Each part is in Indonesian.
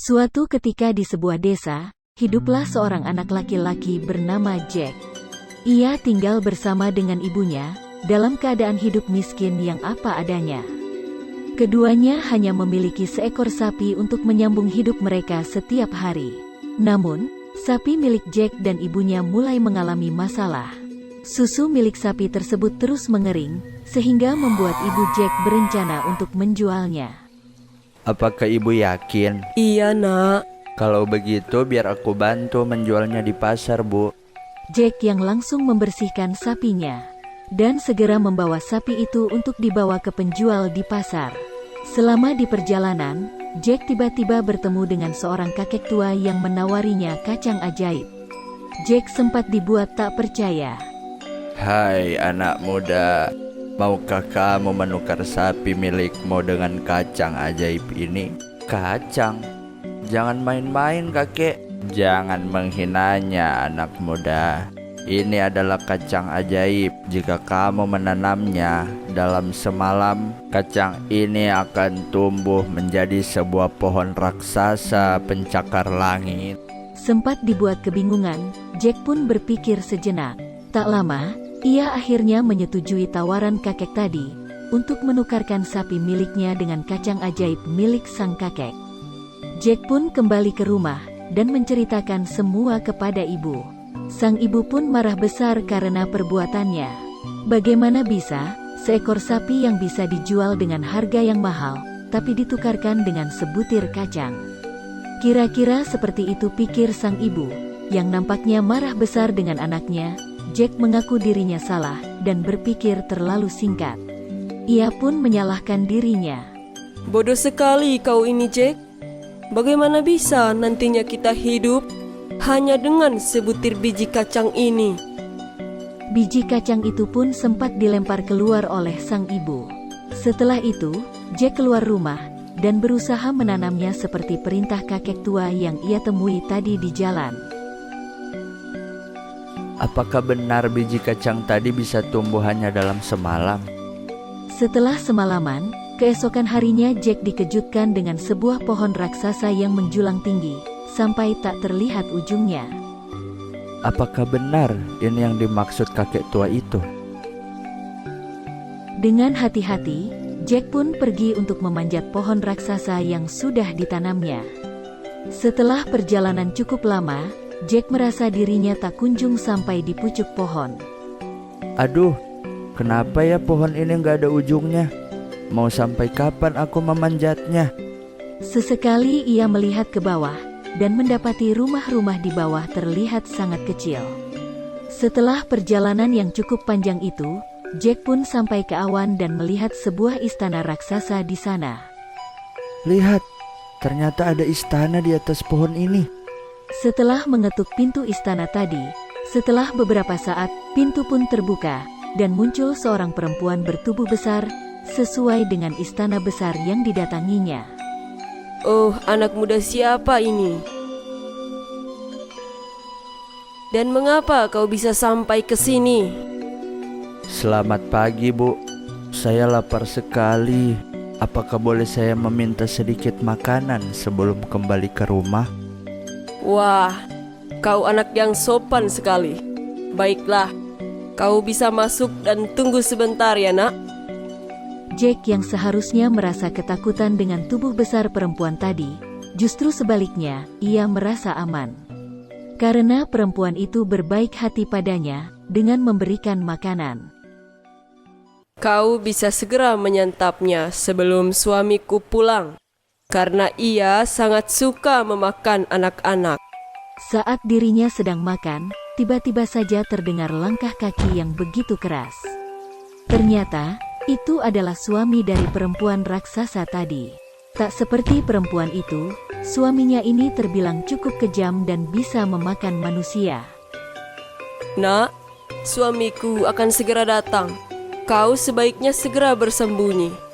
Suatu ketika di sebuah desa, hiduplah seorang anak laki-laki bernama Jack. Ia tinggal bersama dengan ibunya, dalam keadaan hidup miskin yang apa adanya. Keduanya hanya memiliki seekor sapi untuk menyambung hidup mereka setiap hari. Namun, sapi milik Jack dan ibunya mulai mengalami masalah. Susu milik sapi tersebut terus mengering, sehingga membuat ibu Jack berencana untuk menjualnya. Apakah ibu yakin? Iya, Nak. Kalau begitu biar aku bantu menjualnya di pasar, Bu. Jack yang langsung membersihkan sapinya, dan segera membawa sapi itu untuk dibawa ke penjual di pasar. Selama di perjalanan, Jack tiba-tiba bertemu dengan seorang kakek tua yang menawarinya kacang ajaib. Jack sempat dibuat tak percaya. Hai anak muda, maukah kamu menukar sapi milikmu dengan kacang ajaib ini? Kacang? Jangan main-main kakek. Jangan menghinanya anak muda. Ini adalah kacang ajaib. Jika kamu menanamnya dalam semalam, kacang ini akan tumbuh menjadi sebuah pohon raksasa pencakar langit. Sempat dibuat kebingungan, Jack pun berpikir sejenak. Tak lama, ia akhirnya menyetujui tawaran kakek tadi untuk menukarkan sapi miliknya dengan kacang ajaib milik sang kakek. Jack pun kembali ke rumah dan menceritakan semua kepada ibu. Sang ibu pun marah besar karena perbuatannya. Bagaimana bisa seekor sapi yang bisa dijual dengan harga yang mahal, tapi ditukarkan dengan sebutir kacang? Kira-kira seperti itu pikir sang ibu, yang nampaknya marah besar dengan anaknya. Jack mengaku dirinya salah dan berpikir terlalu singkat. Ia pun menyalahkan dirinya. Bodoh sekali kau ini, Jack. Bagaimana bisa nantinya kita hidup hanya dengan sebutir biji kacang ini? Biji kacang itu pun sempat dilempar keluar oleh sang ibu. Setelah itu, Jack keluar rumah dan berusaha menanamnya seperti perintah kakek tua yang ia temui tadi di jalan. Apakah benar biji kacang tadi bisa tumbuh hanya dalam semalam? Setelah semalaman, keesokan harinya Jack dikejutkan dengan sebuah pohon raksasa yang menjulang tinggi, sampai tak terlihat ujungnya. Apakah benar ini yang dimaksud kakek tua itu? Dengan hati-hati, Jack pun pergi untuk memanjat pohon raksasa yang sudah ditanamnya. Setelah perjalanan cukup lama, Jack merasa dirinya tak kunjung sampai di pucuk pohon. Aduh, kenapa ya pohon ini nggak ada ujungnya? Mau sampai kapan aku memanjatnya? Sesekali ia melihat ke bawah, dan mendapati rumah-rumah di bawah terlihat sangat kecil. Setelah perjalanan yang cukup panjang itu, Jack pun sampai ke awan dan melihat sebuah istana raksasa di sana. Lihat, ternyata ada istana di atas pohon ini. Setelah mengetuk pintu istana tadi, setelah beberapa saat, pintu pun terbuka, dan muncul seorang perempuan bertubuh besar, sesuai dengan istana besar yang didatanginya. Oh, anak muda siapa ini? Dan mengapa kau bisa sampai ke sini? Selamat pagi, Bu. Saya lapar sekali. Apakah boleh saya meminta sedikit makanan sebelum kembali ke rumah? Wah, kau anak yang sopan sekali. Baiklah, kau bisa masuk dan tunggu sebentar ya, Nak. Jack yang seharusnya merasa ketakutan dengan tubuh besar perempuan tadi, justru sebaliknya, ia merasa aman. Karena perempuan itu berbaik hati padanya, dengan memberikan makanan. Kau bisa segera menyantapnya sebelum suamiku pulang, karena ia sangat suka memakan anak-anak. Saat dirinya sedang makan, tiba-tiba saja terdengar langkah kaki yang begitu keras. Ternyata, itu adalah suami dari perempuan raksasa tadi. Tak seperti perempuan itu, suaminya ini terbilang cukup kejam dan bisa memakan manusia. Nak, suamiku akan segera datang. Kau sebaiknya segera bersembunyi.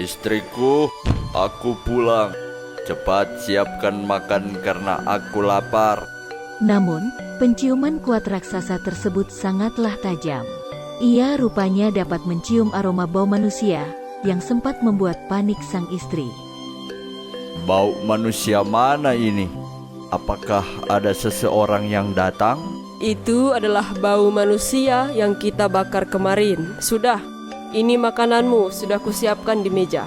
Istriku, aku pulang. Cepat siapkan makan karena aku lapar. Namun, penciuman kuat raksasa tersebut sangatlah tajam. Ia rupanya dapat mencium aroma bau manusia yang sempat membuat panik sang istri. Bau manusia mana ini? Apakah ada seseorang yang datang? Itu adalah bau manusia yang kita bakar kemarin. Sudah, ini makananmu sudah kusiapkan di meja.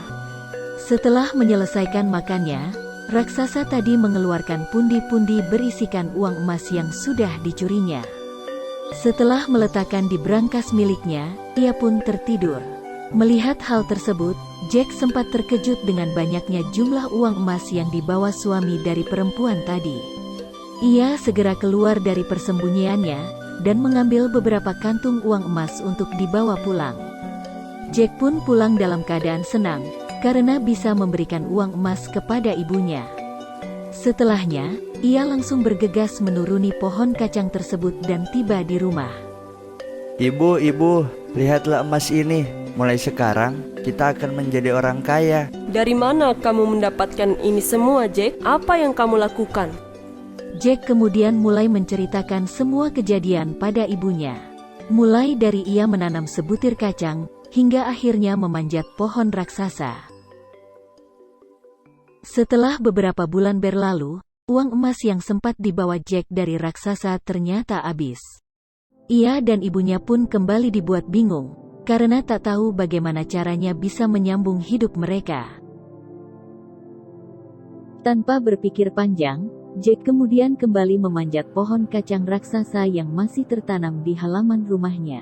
Setelah menyelesaikan makannya, raksasa tadi mengeluarkan pundi-pundi berisikan uang emas yang sudah dicurinya. Setelah meletakkan di brankas miliknya, ia pun tertidur. Melihat hal tersebut, Jack sempat terkejut dengan banyaknya jumlah uang emas yang dibawa suami dari perempuan tadi. Ia segera keluar dari persembunyiannya dan mengambil beberapa kantung uang emas untuk dibawa pulang. Jack pun pulang dalam keadaan senang karena bisa memberikan uang emas kepada ibunya. Setelahnya, ia langsung bergegas menuruni pohon kacang tersebut dan tiba di rumah. Ibu, lihatlah emas ini. Mulai sekarang, kita akan menjadi orang kaya. Dari mana kamu mendapatkan ini semua, Jack? Apa yang kamu lakukan? Jack kemudian mulai menceritakan semua kejadian pada ibunya. Mulai dari ia menanam sebutir kacang, hingga akhirnya memanjat pohon raksasa. Setelah beberapa bulan berlalu, uang emas yang sempat dibawa Jack dari raksasa ternyata habis. Ia dan ibunya pun kembali dibuat bingung, karena tak tahu bagaimana caranya bisa menyambung hidup mereka. Tanpa berpikir panjang, Jack kemudian kembali memanjat pohon kacang raksasa yang masih tertanam di halaman rumahnya.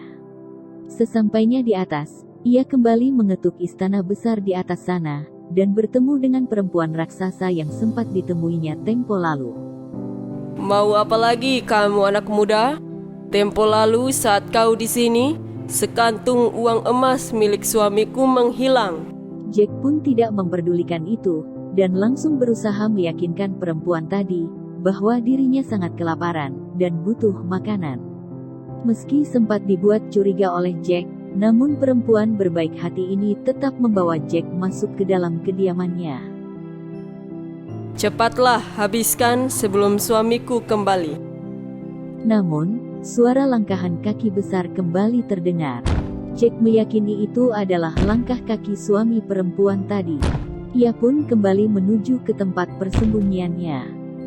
Sesampainya di atas, ia kembali mengetuk istana besar di atas sana, dan bertemu dengan perempuan raksasa yang sempat ditemuinya tempo lalu. Mau apa lagi kamu anak muda? Tempo lalu saat kau di sini, sekantung uang emas milik suamiku menghilang. Jack pun tidak memperdulikan itu, dan langsung berusaha meyakinkan perempuan tadi, bahwa dirinya sangat kelaparan, dan butuh makanan. Meski sempat dibuat curiga oleh Jack, namun perempuan berbaik hati ini tetap membawa Jack masuk ke dalam kediamannya. Cepatlah habiskan sebelum suamiku kembali. Namun, suara langkahan kaki besar kembali terdengar. Jack meyakini itu adalah langkah kaki suami perempuan tadi. Ia pun kembali menuju ke tempat persembunyiannya.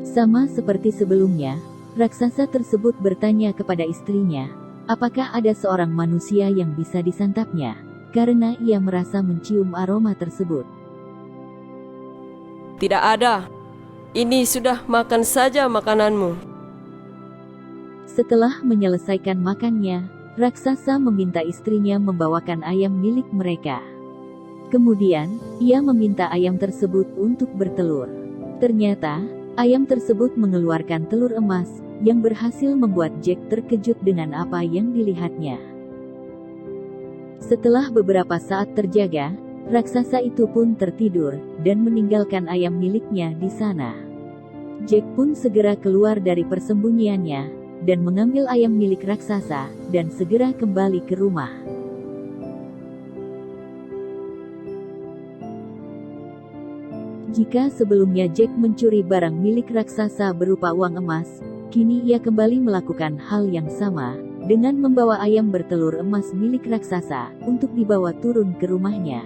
Sama seperti sebelumnya, raksasa tersebut bertanya kepada istrinya, apakah ada seorang manusia yang bisa disantapnya, karena ia merasa mencium aroma tersebut. Tidak ada. Ini sudah, makan saja makananmu. Setelah menyelesaikan makannya, raksasa meminta istrinya membawakan ayam milik mereka. Kemudian, ia meminta ayam tersebut untuk bertelur. Ternyata, ayam tersebut mengeluarkan telur emas, yang berhasil membuat Jack terkejut dengan apa yang dilihatnya. Setelah beberapa saat terjaga, raksasa itu pun tertidur, dan meninggalkan ayam miliknya di sana. Jack pun segera keluar dari persembunyiannya, dan mengambil ayam milik raksasa, dan segera kembali ke rumah. Jika sebelumnya Jack mencuri barang milik raksasa berupa uang emas, kini ia kembali melakukan hal yang sama, dengan membawa ayam bertelur emas milik raksasa, untuk dibawa turun ke rumahnya.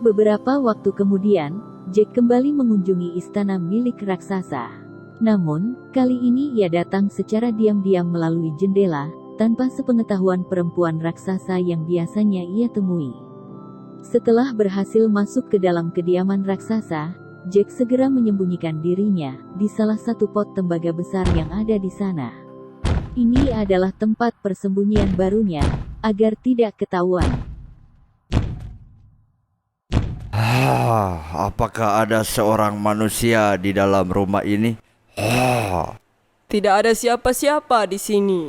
Beberapa waktu kemudian, Jack kembali mengunjungi istana milik raksasa. Namun, kali ini ia datang secara diam-diam melalui jendela, tanpa sepengetahuan perempuan raksasa yang biasanya ia temui. Setelah berhasil masuk ke dalam kediaman raksasa, Jack segera menyembunyikan dirinya di salah satu pot tembaga besar yang ada di sana. Ini adalah tempat persembunyian barunya, agar tidak ketahuan. Apakah ada seorang manusia di dalam rumah ini? Tidak ada siapa-siapa di sini.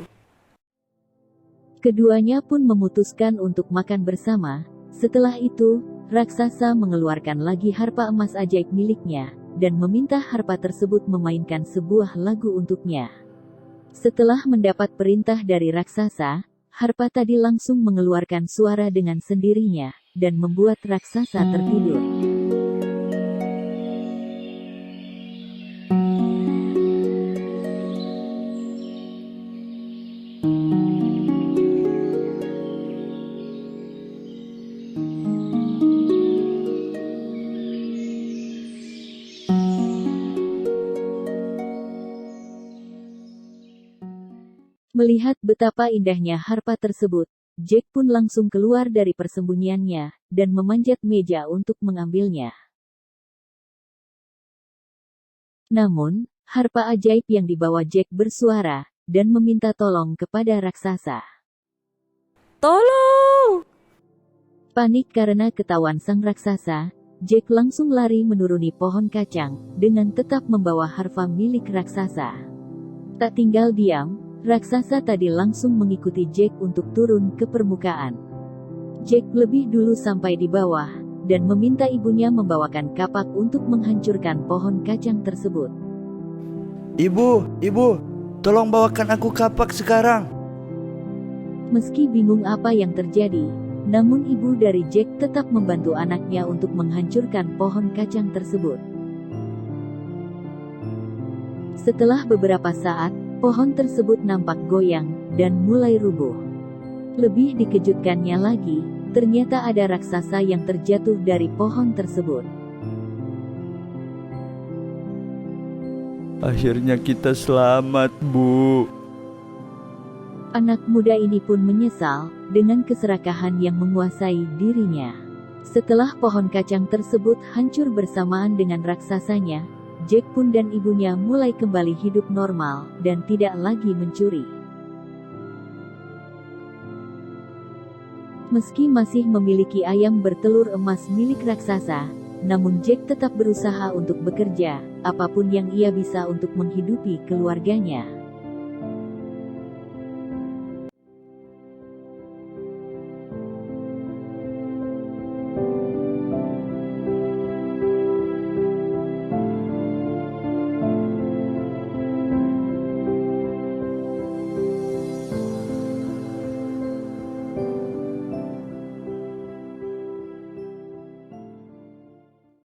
Keduanya pun memutuskan untuk makan bersama. Setelah itu, raksasa mengeluarkan lagi harpa emas ajaib miliknya, dan meminta harpa tersebut memainkan sebuah lagu untuknya. Setelah mendapat perintah dari raksasa, harpa tadi langsung mengeluarkan suara dengan sendirinya, dan membuat raksasa tertidur. Melihat betapa indahnya harpa tersebut, Jack pun langsung keluar dari persembunyiannya dan memanjat meja untuk mengambilnya. Namun, harpa ajaib yang dibawa Jack bersuara dan meminta tolong kepada raksasa. Tolong! Panik karena ketahuan sang raksasa, Jack langsung lari menuruni pohon kacang dengan tetap membawa harpa milik raksasa. Tak tinggal diam, raksasa tadi langsung mengikuti Jack untuk turun ke permukaan. Jack lebih dulu sampai di bawah dan meminta ibunya membawakan kapak untuk menghancurkan pohon kacang tersebut. Ibu, tolong bawakan aku kapak sekarang. Meski bingung apa yang terjadi, namun ibu dari Jack tetap membantu anaknya untuk menghancurkan pohon kacang tersebut. Setelah beberapa saat, pohon tersebut nampak goyang dan mulai rubuh. Lebih dikejutkannya lagi, ternyata ada raksasa yang terjatuh dari pohon tersebut. Akhirnya kita selamat, Bu. Anak muda ini pun menyesal dengan keserakahan yang menguasai dirinya. Setelah pohon kacang tersebut hancur bersamaan dengan raksasanya, Jack pun dan ibunya mulai kembali hidup normal dan tidak lagi mencuri. Meski masih memiliki ayam bertelur emas milik raksasa, namun Jack tetap berusaha untuk bekerja, apapun yang ia bisa untuk menghidupi keluarganya.